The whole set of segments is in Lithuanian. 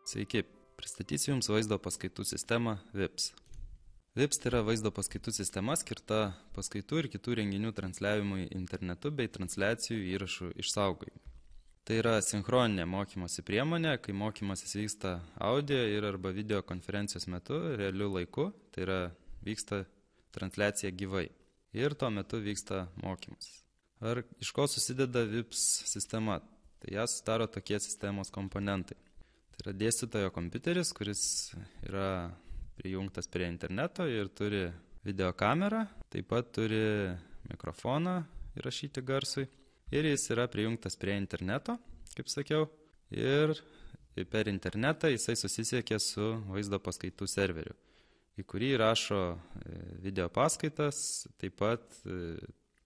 Sveiki, pristatysiu Jums vaizdo paskaitų sistemą VIPS. VIPS tai yra vaizdo paskaitų sistema skirta paskaitų ir kitų renginių transliavimui internetu bei transliacijų įrašų išsaugojimui. Tai yra sinchroninė mokymosi priemonė, kai mokymasis vyksta audio ir arba video konferencijos metu realiu laiku, tai yra vyksta transliacija gyvai ir tuo metu vyksta mokymasis. Ar iš ko susideda VIPS sistema? Tai ją sudaro tokie sistemos komponentai. Tai yra dėstytojo kompiuteris, kuris yra prijungtas prie interneto ir turi videokamerą, taip pat turi mikrofoną įrašyti garsui ir jis yra prijungtas prie interneto, kaip sakiau, ir per internetą jisai susisiekia su vaizdo paskaitų serveriu, į kurį rašo video paskaitas, taip pat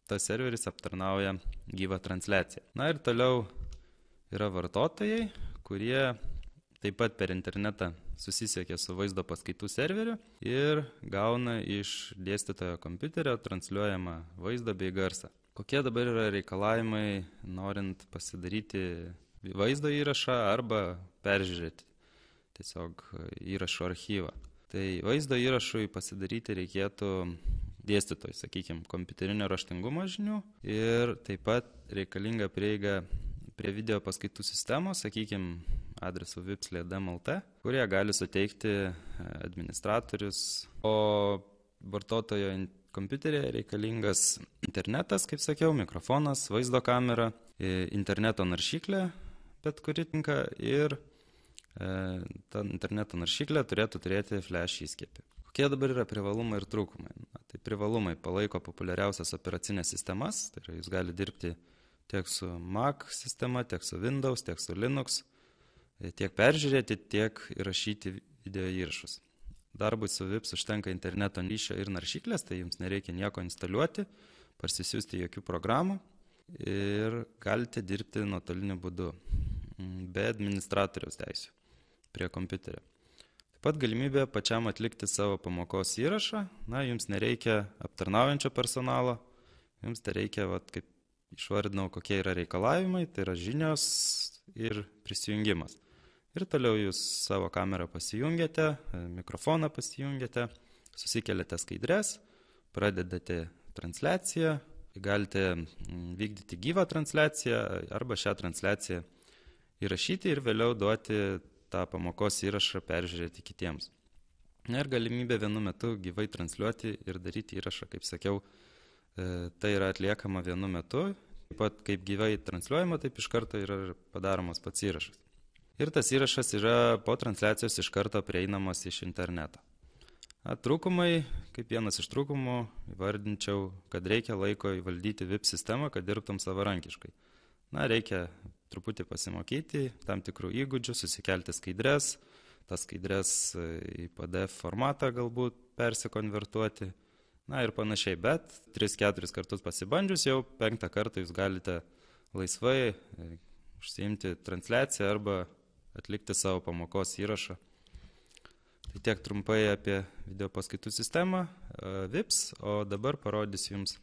tas serveris aptarnauja gyvą transliaciją. Na ir toliau yra vartotojai, kurie taip pat per internetą susisiekia su vaizdo paskaitų serveriu ir gauna iš dėstytojo kompiuterio transliuojamą vaizdą bei garsą. Kokie dabar yra reikalavimai, norint pasidaryti vaizdo įrašą arba peržiūrėti tiesiog įrašų archyvą? Tai vaizdo įrašui pasidaryti reikėtų dėstytojui, sakykime, kompiuterinio raštingumo žinių ir taip pat reikalinga prieiga prie video paskaitų sistemos, sakykime, adresu vips.lt, kurie gali suteikti administratorius, o vartotojo kompiuterėje reikalingas internetas, kaip sakiau, mikrofonas, vaizdo kamera, interneto naršyklė, bet kuri tinka ir ta interneto naršyklė turėtų turėti flash įskiepį. Kokie dabar yra privalumai ir trūkumai? Tai privalumai palaiko populiariausias operacinės sistemas, tai yra jūs gali dirbti tiek su Mac sistema, tiek su Windows, tiek su Linux, tiek peržiūrėti, tiek įrašyti video įrašus. Darbui su VIPS užtenka interneto ryšio ir naršyklės, tai jums nereikia nieko instaliuoti, parsisiųsti jokių programų ir galite dirbti nuotoliniu būdu, be administratoriaus teisių prie kompiuterio. Taip pat galimybė pačiam atlikti savo pamokos įrašą, jums nereikia aptarnaujančio personalo, jums tai reikia, kaip išvardinau, kokie yra reikalavimai, tai yra žinios ir prisijungimas. Ir toliau jūs savo kamerą pasijungiate, mikrofoną pasijungiate, susikeliate skaidres, pradedate transliaciją, galite vykdyti gyvą transliaciją arba šią transliaciją įrašyti ir vėliau duoti tą pamokos įrašą peržiūrėti kitiems. Ir galimybė vienu metu gyvai transliuoti ir daryti įrašą, kaip sakiau, tai yra atliekama vienu metu, taip pat kaip gyvai transliuojama, taip iš karto yra padaromas pats įrašas. Ir tas įrašas yra po transliacijos iš karto prieinamas iš interneto. Trūkumai, kaip vienas iš trūkumų, įvardinčiau, kad reikia laiko įvaldyti VIPS sistemą, kad dirbtum savarankiškai. Reikia truputį pasimokyti, tam tikrų įgūdžių, susikelti skaidres, tas skaidres į PDF formatą galbūt persikonvertuoti, ir panašiai, bet 3-4 kartus pasibandžius jau 5 kartą jūs galite laisvai užsiimti transliaciją arba atlikti savo pamokos įrašą. Tai tiek trumpai apie video paskaitų sistemą VIPS, o dabar parodysiu Jums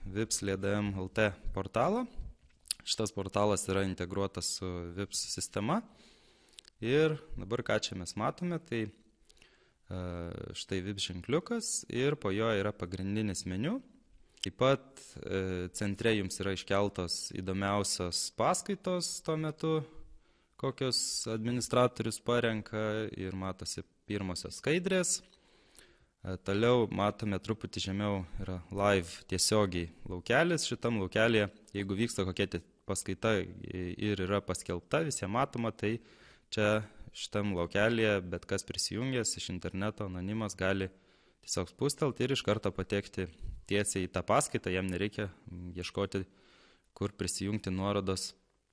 vips.lt portalą. Šitas portalas yra integruotas su VIPS sistema ir dabar ką čia mes matome, tai štai VIPS ženkliukas ir po jo yra pagrindinis meniu. Taip pat centre jums yra iškeltos įdomiausios paskaitos tuo metu, kokios administratorius parenka ir matosi pirmosios skaidrės. Toliau matome truputį žemiau yra live tiesiogiai laukelis. Šitam laukelėje, jeigu vyksta kokia paskaita ir yra paskelbta, visiems matoma, tai čia šitam laukelėje bet kas prisijungęs iš interneto anonimas gali tiesiog spustelti ir iš karto patekti tiesiai į tą paskaitą, jam nereikia ieškoti, kur prisijungti nuorodos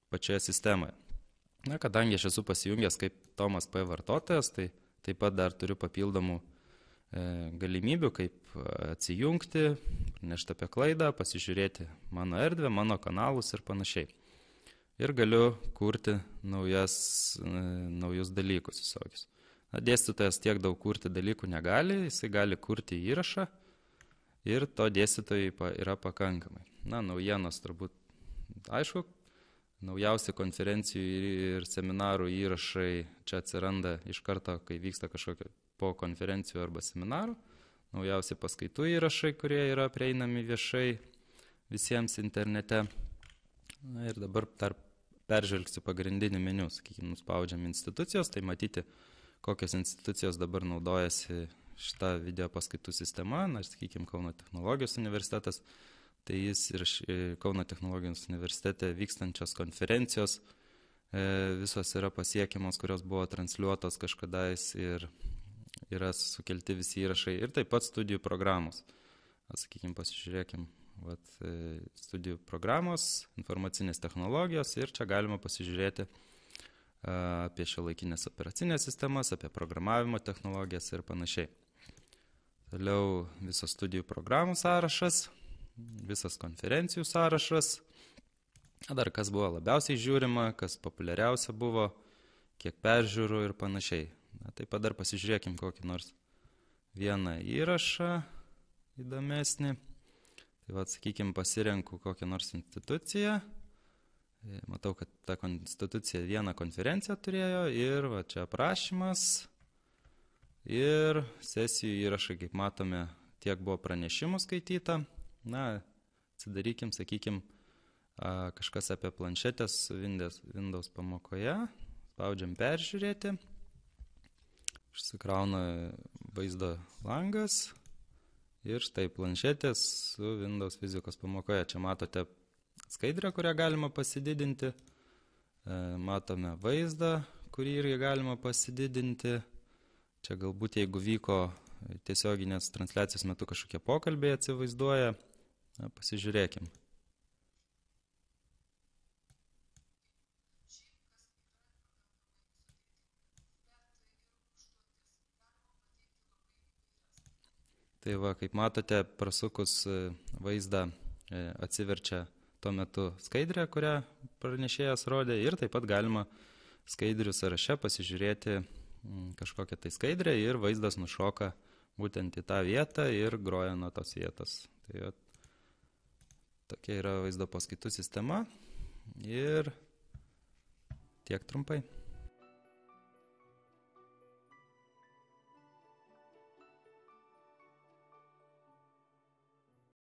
pačioje sistemoje. Kadangi aš esu pasijungęs kaip Tomas P. vartotojas, tai taip pat dar turiu papildomų galimybių, kaip atsijungti, pranešti apie klaidą, pasižiūrėti mano erdvę, mano kanalus ir panašiai. Ir galiu kurti naujus dalykus visokius. Dėstytojas tiek daug kurti dalykų negali, jisai gali kurti įrašą ir to dėstytojai yra pakankamai. Naujienos turbūt aišku, naujausi konferencijų ir seminarų įrašai čia atsiranda iš karto, kai vyksta kažkokia po konferencijų arba seminarų. Naujausi paskaitų įrašai, kurie yra prieinami viešai visiems internete. Na, ir dabar dar peržvelgsiu pagrindinį meniu, sakykime, nuspaudžiam institucijos, tai matyti, kokios institucijos dabar naudojasi šitą video paskaitų sistemą. Na, sakykime, Kauno technologijos universitetas, tai jis ir Kauno technologijos universitete vykstančios konferencijos visos yra pasiekiamos, kurios buvo transliuotos kažkadais ir yra sukelti visi įrašai ir taip pat studijų programos. Sakykime, pasižiūrėkim, studijų programos, informacinės technologijos ir čia galima pasižiūrėti apie šiuolaikinės operacinės sistemas, apie programavimo technologijas ir panašiai. Toliau visas studijų programų sąrašas, visas konferencijų sąrašas, dar kas buvo labiausiai žiūrima, kas populiariausia buvo, kiek peržiūrų ir panašiai. Na, taip pat dar pasižiūrėkim kokį nors vieną įrašą įdomesnį. Tai sakykime, pasirenku kokią nors instituciją. Matau, kad ta institucija vieną konferenciją turėjo ir čia aprašymas. Ir sesijų įrašai, kaip matome, tiek buvo pranešimų skaityta. Na, atsidarykim, sakykim, kažkas apie planšetės Windows pamokoje. Spaudžiam peržiūrėti. Išsikrauna vaizdo langas ir štai planšetės su Windows fizikos pamokoje. Čia matote skaidrę, kurią galima pasididinti. Matome vaizdą, kurį irgi galima pasididinti. Čia galbūt jeigu vyko tiesioginės transliacijos metu kažkokie pokalbiai atsivaizduoja. Na, pasižiūrėkim. Tai kaip matote, prasukus vaizdą atsiverčia tuo metu skaidrę, kurią pranešėjas rodė ir taip pat galima skaidrių sąraše pasižiūrėti kažkokią tai skaidrę ir vaizdas nušoka būtent į tą vietą ir groja nuo tos vietos. Tai tokia yra vaizdo paskaitų sistema ir tiek trumpai.